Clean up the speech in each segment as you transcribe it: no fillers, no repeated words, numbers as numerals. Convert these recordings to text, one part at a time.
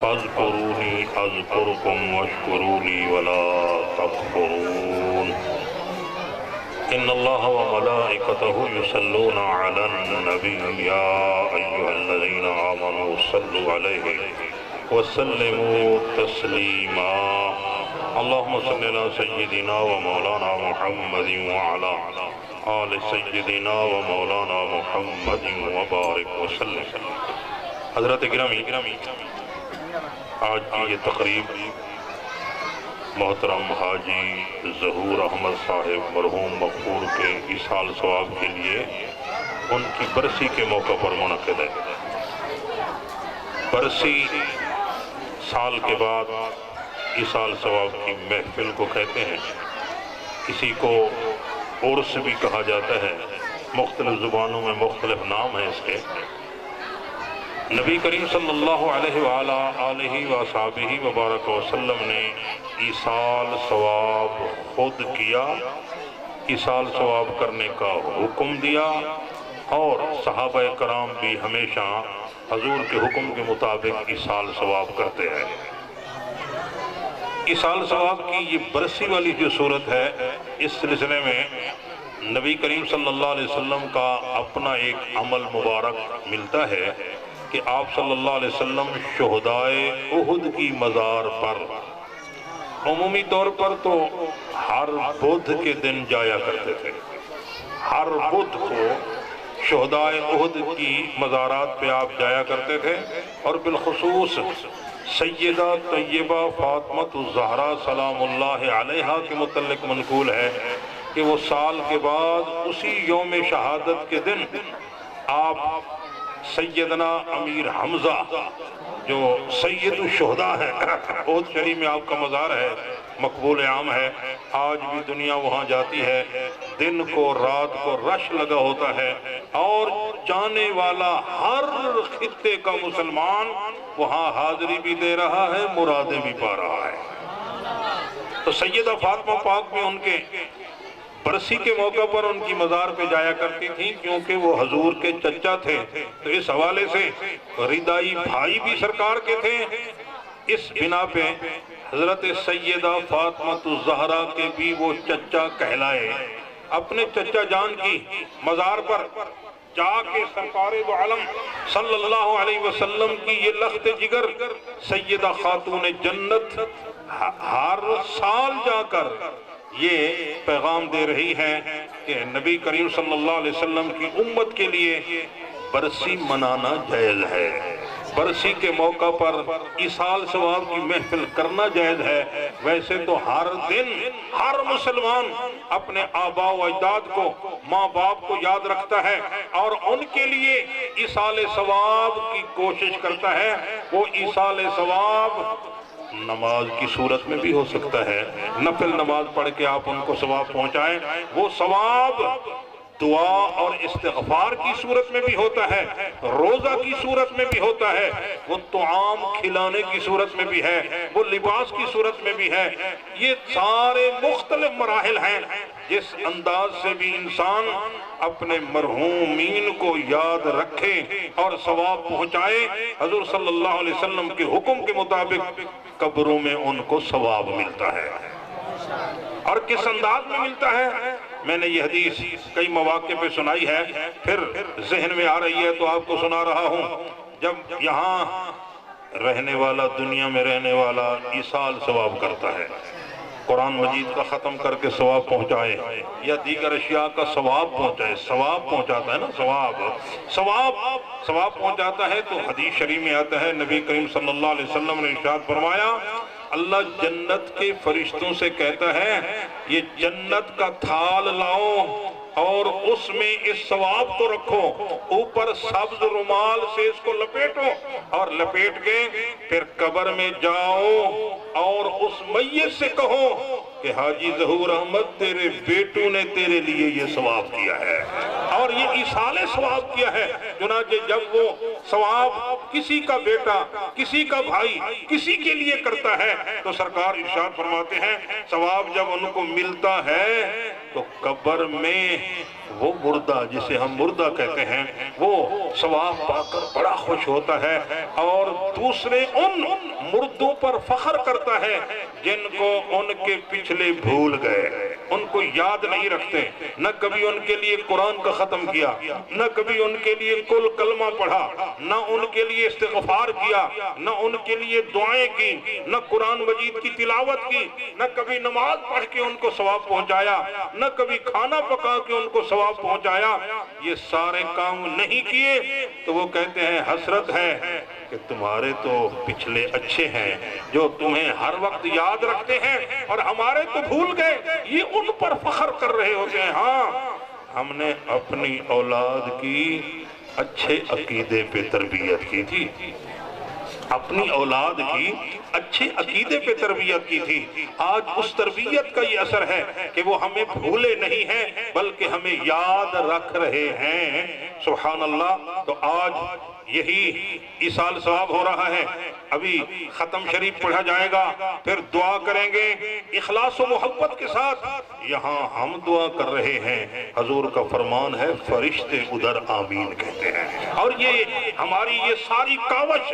فاذکرونی اذکرکم واشکروا لی ولا تکفرون ان اللہ وملائکتہ یصلون علی النبی یا ایہا الذین آمنوا صلوا علیہ وسلموا تسلیما اللہم صلی علی سیدنا ومولانا محمد وعلا آل سیدنا ومولانا محمد وبارک وسلم۔ حضرت گرامی، آج کی یہ تقریب محترم حاجی ظہور احمد صاحب مرحوم مغفور کے ایصال ثواب کے لیے ان کی برسی کے موقع پر منعقد ہے۔ برسی سال کے بعد ایصال ثواب کی محفل کو کہتے ہیں، کسی کو عرس بھی کہا جاتا ہے، مختلف زبانوں میں مختلف نام ہیں اس کے۔ نبی کریم صلی اللہ علیہ وآلہ وصحبہ وبارک وسلم نے ایصال ثواب خود کیا، ایصال ثواب کرنے کا حکم دیا، اور صحابہ کرام بھی ہمیشہ حضور کے حکم کے مطابق ایصال ثواب کرتے ہیں۔ ایصال ثواب کی یہ برسی والی جو صورت ہے، اس سلسلے میں نبی کریم صلی اللہ علیہ وسلم کا اپنا ایک عمل مبارک ملتا ہے کہ آپ صلی اللہ علیہ وسلم شہدائے احد کی مزار پر عمومی طور پر تو ہر بدھ کے دن جایا کرتے تھے۔ ہر بدھ کو شہدائے احد کی مزارات پہ آپ جایا کرتے تھے، اور بالخصوص سیدہ طیبہ فاطمہ الزہرا سلام اللہ علیہا کے متعلق منقول ہے کہ وہ سال کے بعد اسی یوم شہادت کے دن آپ سیدنا امیر حمزہ جو سید الشہداء ہے، احد شریف میں آپ کا مزار ہے، مقبول عام ہے، آج بھی دنیا وہاں جاتی ہے، دن کو رات کو رش لگا ہوتا ہے، اور جانے والا ہر خطے کا مسلمان وہاں حاضری بھی دے رہا ہے، مرادیں بھی پا رہا ہے۔ تو سیدہ فاطمہ پاک میں ان کے برسی کے موقع پر ان کی مزار پہ جایا کرتی تھی، کیونکہ وہ حضور کے چچا تھے، تو اس حوالے سے ردائی بھائی بھی سرکار کے تھے۔ اس بنا پہ حضرت سیدہ فاطمہ الزہرا کے بھی وہ چچا کہلائے۔ اپنے چچا جان کی مزار پر جا کے سرکار دو عالم صلی اللہ علیہ وسلم کی یہ لخت جگر سیدہ خاتون جنت ہر سال جا کر یہ پیغام دے رہی ہے کہ نبی کریم صلی اللہ علیہ وسلم کی امت کے لیے برسی منانا جائز ہے، برسی کے موقع پر ایصال ثواب کی محفل کرنا جائز ہے۔ ویسے تو ہر دن ہر مسلمان اپنے آباء و اجداد کو، ماں باپ کو یاد رکھتا ہے اور ان کے لیے ایصال ثواب کی کوشش کرتا ہے۔ وہ ایصال ثواب نماز کی صورت میں بھی ہو سکتا ہے، نفل نماز پڑھ کے آپ ان کو ثواب پہنچائیں، وہ ثواب دعا اور استغفار کی صورت میں بھی ہوتا ہے، روزہ کی صورت میں بھی ہوتا ہے، وہ طعام کھلانے کی صورت میں بھی ہے، وہ لباس کی صورت میں بھی ہے۔ یہ سارے مختلف مراحل ہیں جس انداز سے بھی انسان اپنے مرحومین کو یاد رکھے اور ثواب پہنچائے، حضور صلی اللہ علیہ وسلم کے حکم کے مطابق قبروں میں ان کو ثواب ملتا ہے۔ اور کس انداز میں ملتا ہے؟ میں نے یہ حدیث کئی مواقع پہ سنائی ہے، پھر ذہن میں آ رہی ہے تو آپ کو سنا رہا ہوں۔ جب یہاں رہنے والا، دنیا میں رہنے والا ایصال ثواب کرتا ہے، قرآن مجید کا ختم کر کے ثواب پہنچائے یا دیگر اشیاء کا ثواب پہنچائے، ثواب پہنچاتا ہے نا، ثواب پہنچاتا ہے، تو حدیث شریف میں آتا ہے، نبی کریم صلی اللہ علیہ وسلم نے ارشاد فرمایا، اللہ جنت کے فرشتوں سے کہتا ہے یہ جنت کا تھال لاؤ اور اس میں اس ثواب کو رکھو، اوپر سبز رومال سے اس کو لپیٹو، اور لپیٹ کے پھر قبر میں جاؤ اور اس میت سے کہو کہ حاجی ظہور احمد تیرے بیٹوں نے تیرے لیے یہ ثواب کیا ہے، اور یہ ایصال ثواب کیا ہے۔ چنانچہ جب وہ ثواب کسی کا بیٹا، کسی کا بھائی، کسی کے لیے کرتا ہے تو سرکار ارشاد فرماتے ہیں ثواب جب ان کو ملتا ہے تو قبر میں وہ مردہ جسے ہم مردہ کہتے ہیں وہ ثواب پا کر بڑا خوش ہوتا ہے اور دوسرے ان مردوں پر فخر کرتا ہے جن کو ان کے پچھلے بھول گئے، ان کو یاد نہیں رکھتے، نہ کبھی ان کے لیے قرآن کا ختم کیا، نہ کبھی ان کے لیے کل کلمہ پڑھا، نہ ان کے لیے استغفار کیا، نہ ان کے لیے دعائیں کی، نہ قرآن مجید کی تلاوت کی، نہ کبھی نماز پڑھ کے ان کو ثواب پہنچایا، نہ کبھی کھانا پکا کے ان کو ثواب پہنچایا، یہ سارے کام نہیں کیے تو وہ کہتے ہیں حسرت ہے کہ تمہارے تو پچھلے اچھے ہیں جو تمہیں ہر وقت یاد رکھتے ہیں اور ہمارے تو بھول گئے، یہ ان پر فخر کر رہے ہوتے ہیں۔ ہاں ہم نے اپنی اولاد کی اچھے عقیدے پہ تربیت کی تھی، اپنی اولاد کی اچھے عقیدے پہ تربیت کی تھی، آج اس تربیت کا یہ اثر ہے کہ وہ ہمیں بھولے نہیں ہیں بلکہ ہمیں یاد رکھ رہے ہیں۔ سبحان اللہ۔ تو آج یہی ایصال ثواب ہو رہا ہے، ابھی ختم شریف پڑھا جائے گا، پھر دعا کریں گے اخلاص و محبت کے ساتھ۔ یہاں ہم دعا کر رہے ہیں، حضور کا فرمان ہے فرشتے ادھر آمین کہتے ہیں، اور یہ ہماری یہ ساری کاوش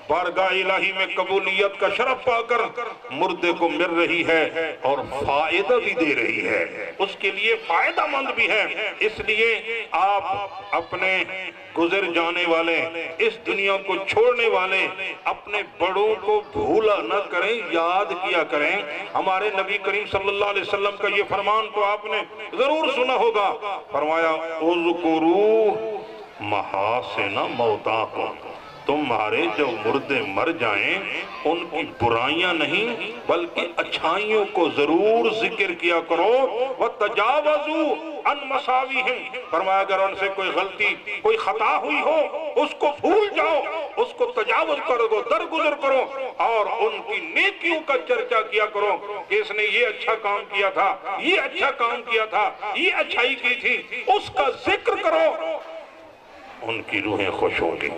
بارگاہ الہی میں قبولیت کا شرف پا کر مردے کو مل رہی ہے اور فائدہ بھی دے رہی ہے، اس کے لیے فائدہ مند بھی ہے۔ اس لیے آپ اپنے گزر جانے والے، اس دنیا کو چھوڑنے والے اپنے بڑوں کو بھولا نہ کریں، یاد کیا کریں۔ ہمارے نبی کریم صلی اللہ علیہ وسلم کا یہ فرمان تو آپ نے ضرور سنا ہوگا، فرمایا اذکروا محاسن موتاکم، تمہارے جب مردے مر جائیں ان کی برائیاں نہیں بلکہ اچھائیوں کو ضرور ذکر کیا کرو۔ وَتَجَاوَزُوا عَنْ مَسَاوِهِمْ، فرمایا اگر ان سے کوئی غلطی کوئی خطا ہوئی ہو اس کو بھول جاؤ، اس کو تجاوز کر دو، درگزر کرو، اور ان کی نیکیوں کا چرچا کیا کرو کہ اس نے یہ اچھا کام کیا تھا، یہ اچھا کام کیا تھا، یہ اچھائی کی تھی، اس کا ذکر کرو، ان کی روحیں خوش ہوں گی۔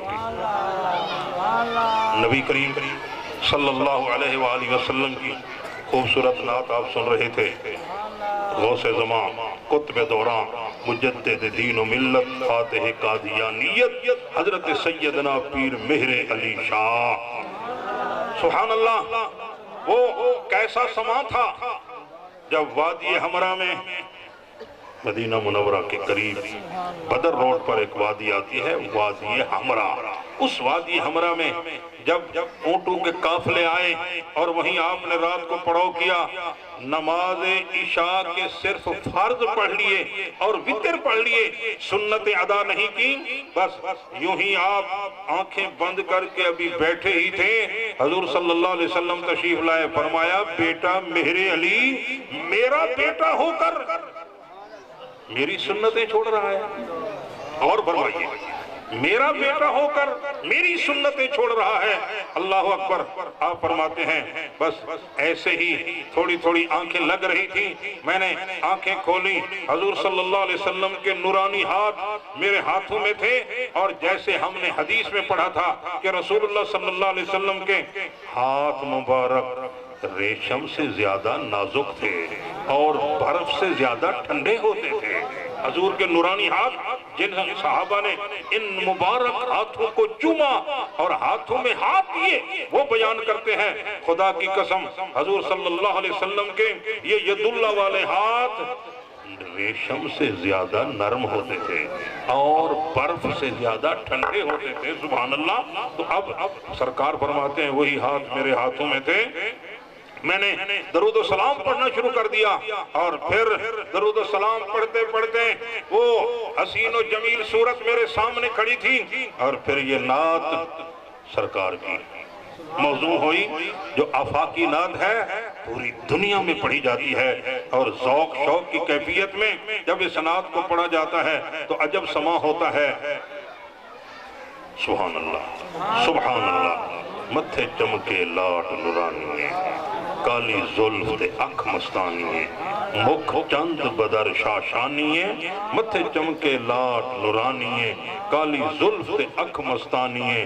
نبی کریم صلی اللہ علیہ وآلہ وسلم کی خوبصورت نعت آپ سن رہے تھے۔ غوث زمان، قطب دوران، مجدد دین و ملت، فاتح قادیانیت، حضرت سیدنا پیر مہر علی شاہ۔ سبحان اللہ، وہ کیسا سما تھا جب وادی حمرہ میں مدینہ منورہ کے قریب بدر روڈ پر ایک وادی آتی ہے، وادی حمرہ۔ اس وادی حمرہ میں جب اونٹوں کے قافلے آئے اور وہیں آپ نے رات کو پڑاؤ کیا، نماز عشاء کے صرف فرض پڑھ لیے اور وتر پڑھ لیے، سنت ادا نہیں کی، بس یوں ہی آپ آنکھیں بند کر کے ابھی بیٹھے ہی تھے، حضور صلی اللہ علیہ وسلم تشریف لائے، فرمایا بیٹا مہر علی میرا بیٹا ہو کر میری سنتیں چھوڑ رہا ہے، اور فرمائیے میرا بیٹا ہو کر میری سنتیں چھوڑ رہا ہے، اللہ اکبر۔ آپ فرماتے ہیں بس ایسے ہی تھوڑی تھوڑی آنکھیں لگ رہی تھی، میں نے آنکھیں کھولی، حضور صلی اللہ علیہ وسلم کے نورانی ہاتھ میرے ہاتھوں میں تھے، اور جیسے ہم نے حدیث میں پڑھا تھا کہ رسول اللہ صلی اللہ علیہ وسلم کے ہاتھ مبارک ریشم سے زیادہ نازک تھے اور برف سے زیادہ ٹھنڈے ہوتے تھے۔ حضور کے نورانی ہاتھ، جن صحابہ نے ان مبارک ہاتھوں کو چوما اور ہاتھوں میں ہاتھ دیے، وہ بیان کرتے ہیں خدا کی قسم حضور صلی اللہ علیہ وسلم کے یہ ید اللہ والے ہاتھ ریشم سے زیادہ نرم ہوتے تھے اور برف سے زیادہ ٹھنڈے ہوتے تھے۔ سبحان اللہ۔ تو اب سرکار فرماتے ہیں وہی ہاتھ میرے ہاتھوں میں تھے، میں نے درود و سلام پڑھنا شروع کر دیا، اور پھر درود و سلام پڑھتے پڑھتے وہ حسین و جمیل صورت میرے سامنے کھڑی تھی، اور پھر یہ نعت سرکار کی موضوع ہوئی جو آفاقی نعت ہے، پوری دنیا میں پڑھی جاتی ہے، اور ذوق شوق کی کیفیت میں جب اس نعت کو پڑھا جاتا ہے تو عجب سما ہوتا ہے۔ سبحان اللہ، سبحان اللہ۔ متھے چمکے لاٹ نورانی ہے، کالی زلف تے اکھ مستانی ہے، مکھ چند بدر شاشانی ہے، متھے چمکے لاٹ نورانی ہے، کالی زلف تے اکھ مستانی ہے،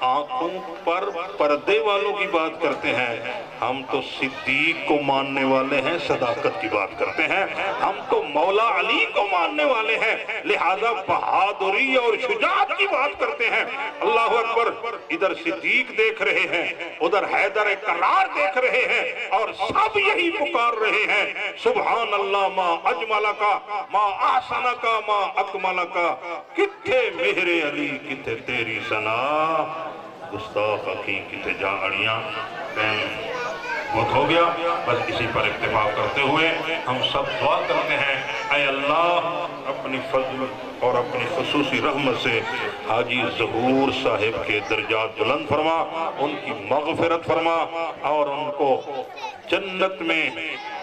آنکھوں پر پردے والوں کی بات کرتے ہیں، ہم تو صدیق کو ماننے والے ہیں، صداقت کی بات کرتے ہیں، ہم تو مولا علی کو ماننے والے ہیں، لہذا بہادری اور شجاعت کی بات کرتے ہیں۔ اللہ اکبر، ادھر صدیق دیکھ رہے ہیں، ادھر حیدر کرار دیکھ رہے ہیں، اور سب یہی پکار رہے ہیں، سبحان اللہ ما اجملکا ما احسنکا ما اکملکا، کتھے مہر علی کتھے تیری ثنا، گستاخ اکھی کتھے جا اڑیاں پین۔ وقت ہو گیا، بس اسی پر اکتفا کرتے ہوئے ہم سب دعا کرتے ہیں، اے اللہ اپنی فضل اور اپنی خصوصی رحمت سے حاجی ظہور صاحب کے درجات بلند فرما، ان کی مغفرت فرما، اور ان کو جنت میں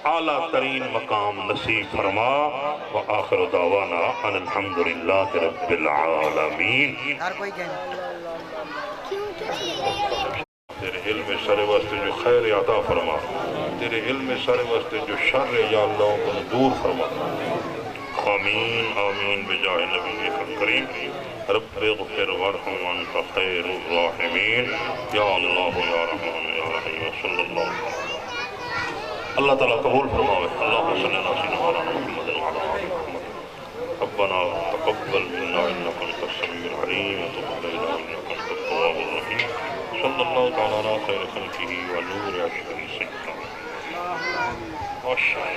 اعلیٰ ترین مقام نصیب فرما۔ وآخر دعوانا ان الحمدللہ رب العالمین۔ تیرے علم سارے واسطے جو خیر عطا فرما، تیرے علم سارے واسطے جو شر یا اللہ کو دور فرما۔ آمین آمین بجاہ نبی کریم۔ رب اغفر وارحم وانت خیر الراحمین، یا اللہ یا رحمان یا رحیم صلی اللہ علیہ وسلم۔ اللہ تعالیٰ قبول فرماوے۔ اللہم صلی اللہ علیہ وسلم محمد وعلی آل محمد۔ ربنا تقبل منا انک انت السمیع العلیم وتب علینا انک انت التواب الرحیم۔ صلی اللہ تعالیٰ علی خیر خلقہ ونور عرشہ سیدنا۔ ماشاءاللہ۔